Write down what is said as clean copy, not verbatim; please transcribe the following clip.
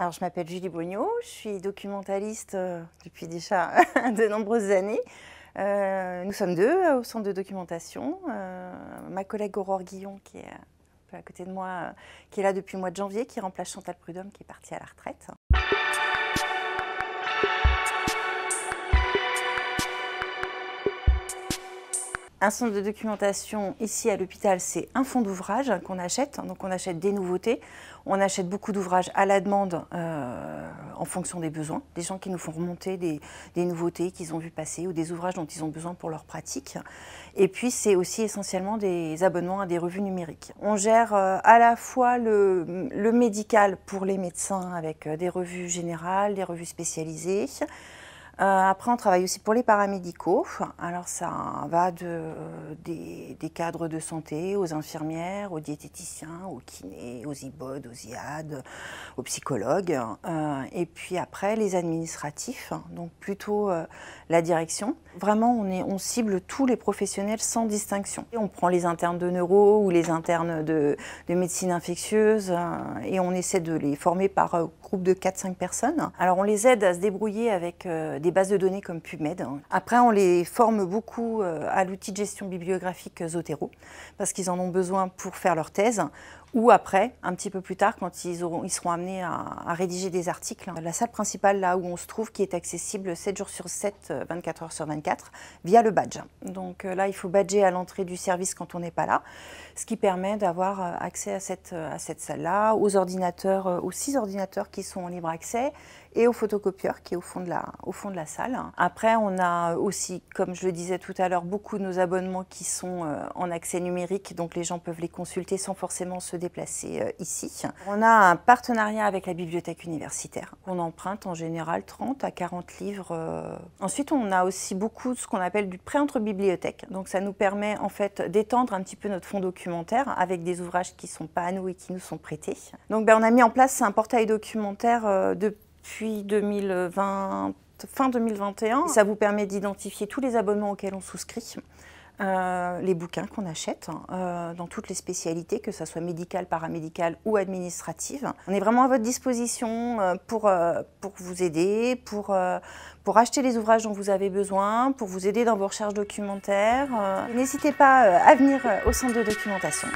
Alors, je m'appelle Julie Bognaud, je suis documentaliste depuis déjà de nombreuses années. Nous sommes deux au centre de documentation. Ma collègue Aurore Guillon, qui est un peu à côté de moi, qui est là depuis le mois de janvier, qui remplace Chantal Prudhomme, qui est partie à la retraite. Un centre de documentation ici à l'hôpital, c'est un fonds d'ouvrage qu'on achète. Donc on achète des nouveautés, on achète beaucoup d'ouvrages à la demande en fonction des besoins. Des gens qui nous font remonter des nouveautés qu'ils ont vu passer ou des ouvrages dont ils ont besoin pour leur pratique. Et puis c'est aussi essentiellement des abonnements à des revues numériques. On gère à la fois le médical pour les médecins avec des revues générales, des revues spécialisées. Après, on travaille aussi pour les paramédicaux. Alors, ça va des cadres de santé aux infirmières, aux diététiciens, aux kinés, aux IBOD, aux IAD, aux psychologues. Et puis après, les administratifs, donc plutôt la direction. Vraiment, on cible tous les professionnels sans distinction. Et on prend les internes de neuro ou les internes de médecine infectieuse et on essaie de les former par groupe de 4-5 personnes. Alors, on les aide à se débrouiller avec des bases de données comme PubMed. Après, on les forme beaucoup à l'outil de gestion bibliographique Zotero, parce qu'ils en ont besoin pour faire leur thèse, ou après, un petit peu plus tard, quand ils seront amenés à rédiger des articles. La salle principale, là où on se trouve, qui est accessible 7 jours sur 7, 24 heures sur 24, via le badge. Donc là, il faut badger à l'entrée du service quand on n'est pas là, ce qui permet d'avoir accès à cette salle-là, aux ordinateurs, aux 6 ordinateurs qui sont en libre accès, et au photocopieur qui est au fond de la salle. Après, on a aussi, comme je le disais tout à l'heure, beaucoup de nos abonnements qui sont en accès numérique, donc les gens peuvent les consulter sans forcément se déplacer ici. On a un partenariat avec la bibliothèque universitaire. On emprunte en général 30 à 40 livres. Ensuite, on a aussi beaucoup de ce qu'on appelle du prêt entre bibliothèques. Donc ça nous permet en fait d'étendre un petit peu notre fonds documentaire avec des ouvrages qui ne sont pas à nous et qui nous sont prêtés. Donc on a mis en place un portail documentaire depuis 2020, fin 2021. Ça vous permet d'identifier tous les abonnements auxquels on souscrit, les bouquins qu'on achète dans toutes les spécialités, que ce soit médicale, paramédicale ou administrative. On est vraiment à votre disposition pour vous aider, pour acheter les ouvrages dont vous avez besoin, pour vous aider dans vos recherches documentaires. N'hésitez pas à venir au centre de documentation.